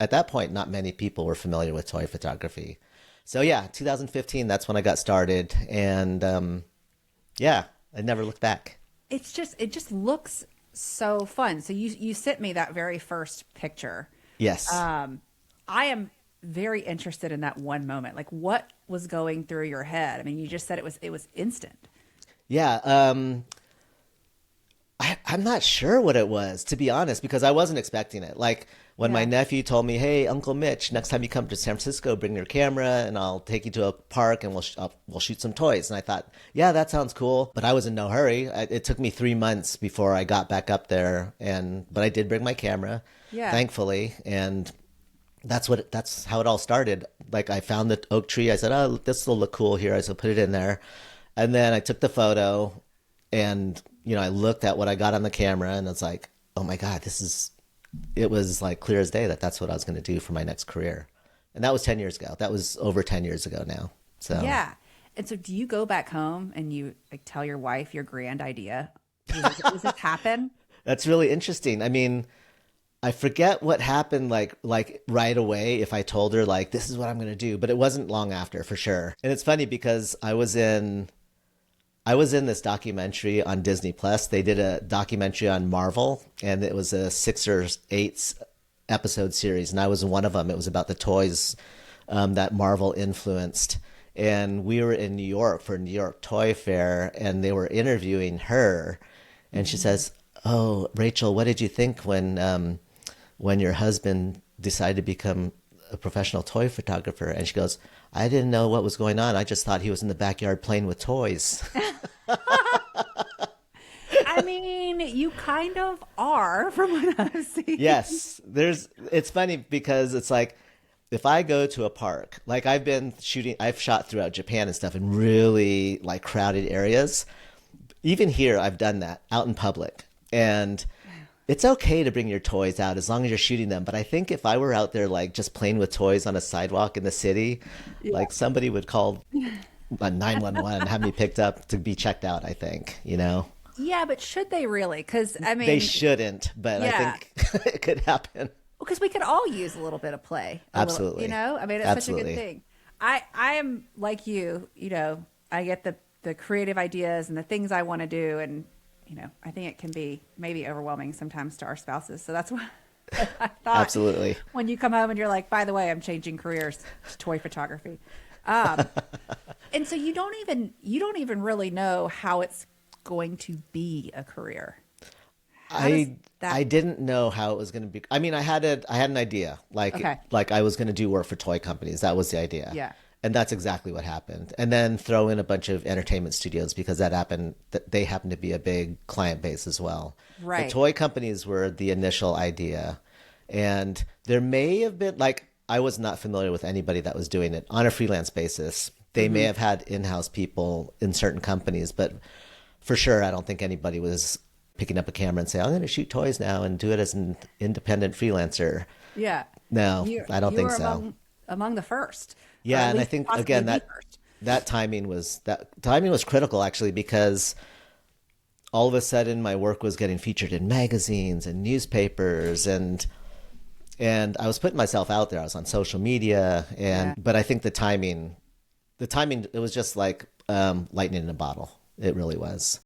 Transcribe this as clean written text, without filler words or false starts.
at that point, not many people were familiar with toy photography. So yeah, 2015, that's when I got started. And yeah, I never looked back. It just looks so fun. So you sent me that very first picture. Yes. I am very interested in that one moment. Like what was going through your head? I mean, you just said it was instant. Yeah. I'm not sure what it was, to be honest, because I wasn't expecting it. Like when my Yeah. nephew told me, "Hey, Uncle Mitch, next time you come to San Francisco, bring your camera, and I'll take you to a park, and we'll shoot some toys." And I thought, "Yeah, that sounds cool," but I was in no hurry. It took me 3 months before I got back up there, and but I did bring my camera, Yeah. thankfully, and that's how it all started. Like I found the oak tree. I said, "Oh, this will look cool here." I said, "Put it in there," and then I took the photo, and I looked at what I got on the camera, and it's like, "Oh my God, this is." It was like clear as day that that's what I was going to do for my next career, and that was 10 years ago. That was over 10 years ago now. So Yeah. And so do you go back home and you like tell your wife your grand idea? Does this happen? that's really interesting. I mean, I forget what happened like right away if I told her like this is what I'm going to do, but it wasn't long after for sure. And it's funny because I was in this documentary on Disney Plus. They did a documentary on Marvel, and it was a 6 or 8 episode series, and I was in one of them. It was about the toys that Marvel influenced. And we were in New York for New York Toy Fair, and they were interviewing her, and she Mhm. says, "Oh, Rachel, what did you think when your husband decided to become a professional toy photographer?" And she goes, "I didn't know what was going on. I just thought he was in the backyard playing with toys." I mean, you kind of are from what I've seen. Yes, it's funny because it's like if I go to a park, like I've shot throughout Japan and stuff in really like crowded areas. Even here, I've done that out in public. And it's okay to bring your toys out as long as you're shooting them. But I think if I were out there like just playing with toys on a sidewalk in the city, Yeah. like somebody would call a 911 and have me picked up to be checked out, I think. Yeah, but should they really? Because I They mean, shouldn't, but I yeah, think it could happen. because we could all use a little bit of play, a little, Absolutely. I mean, it's such a good Absolutely. thing. I am like I get the creative ideas and the things I want to do, and I think it can be maybe overwhelming sometimes to our spouses. So that's why I thought Absolutely. when you come home and you're like, by the way, I'm changing careers to toy photography. Um, and so you don't even really know how it's going to be a career. How does I that? didn't know how it was going to be. I mean, I had an idea, like Okay. like I was going to do work for toy companies. That was the idea, Yeah. and that's exactly what happened. And then throw in a bunch of entertainment studios because that happened. That they happen to be a big client base as well. But Right. toy companies were the initial idea, and there may have been like I was not familiar with anybody that was doing it on a freelance basis. They may Hmm. have had in-house people in certain companies, but for sure, I don't think anybody was picking up a camera and say, "I'm going to shoot toys now and do it as an independent freelancer." Yeah. No, You I don't you think were so. among the first, or Yeah, at and I least think possibly again the that first. that timing was critical actually because all of a sudden my work was getting featured in magazines and newspapers and I was putting myself out there. I was on social media and Yeah. but I think the timing it was just like lightning in a bottle. It really was.